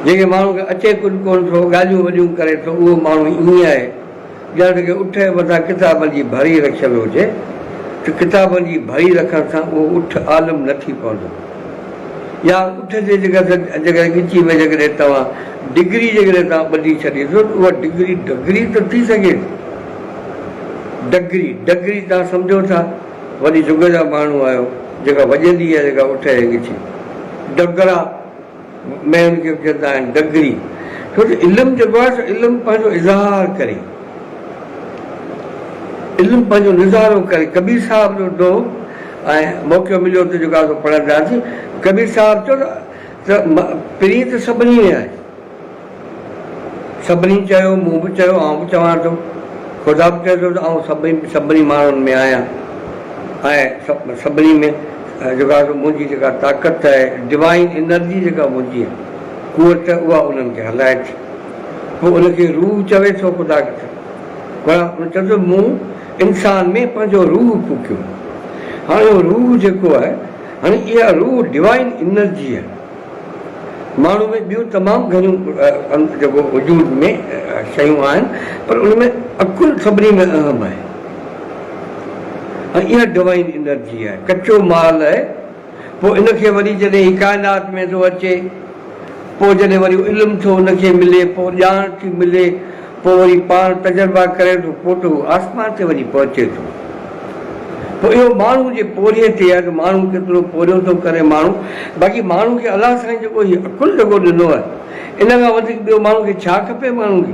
जेके माण्हू खे अचे कुझु कोन थो, ॻाल्हियूं वॾियूं करे थो, उहो माण्हू ईअं आहे ॼण की उठ जे मथां किताबनि जी भरी रखियल हुजे, त किताबनि जी भरी रखण सां उहो उठ आलम न थी पवंदो। या उठ जे जॻह ॻिची में जेकॾहिं तव्हां डिग्री जेकॾहिं तव्हां ॿधी छॾींदो त उहा डिग्री डगरी त थी सघे। डगरी डगरी तव्हां सम्झो था, वॾी जुग जा माण्हू आहियो, जेका वॼंदी आहे जेका उठ जे ॻिची, डगरा में हुनखे चवंदा आहिनि डगरी। छो त इल्मु जेको आहे इल्मु पंहिंजो इज़हार करे, इल्मु पंहिंजो निज़ारो करे। कबीर साहिब जो दो ऐं मौक़ो मिलियो त जेको आहे पढ़ंदासीं। कबीर साहिब चयो त पहिरीं त सभिनी में आहे, सभिनी चयो, मूं बि चयो, आउं बि चवां थो, ख़ुदा बि चए थो त आउं सभिनी माण्हुनि में आहियां ऐं सभिनी में जेका मुंहिंजी जेका ताक़त आहे, डिवाइन एनर्जी जेका मुंहिंजी आहे, कुवत उहा उन्हनि खे हलाए थी। पोइ उनखे रूह चवे थो ख़ुदा खे, चवे थो मूं इंसान में पंहिंजो रूह फूकियो। हाणे उहो रूह जेको आहे, हाणे इहा रूह डिवाइन एनर्जी आहे। माण्हू में ॿियूं तमामु घणियूं जेको वजूद में शयूं आहिनि, पर उनमें अकुलु सभिनी में अहम आहे। ऐं इहा डिवाइन एनर्जी आहे, कचो माल आहे। पोइ इनखे वरी जॾहिं ही काइनात में थो अचे, पोइ जॾहिं वरी इल्मु थो उनखे मिले, पोइ ॼाण थी मिले, पोइ वरी पाण तजुर्बा करे थो, पोइ त उहो आसमान ते वञी पहुचे थो। पोइ इहो माण्हू जे पोरिये ते आहे, त माण्हू केतिरो पोरियो थो करे माण्हू। बाक़ी माण्हू खे अलाह साईं जेको हीउ अकुलु जेको ॾिनो आहे, इन खां वधीक ॿियो माण्हू खे छा खपे? माण्हू खे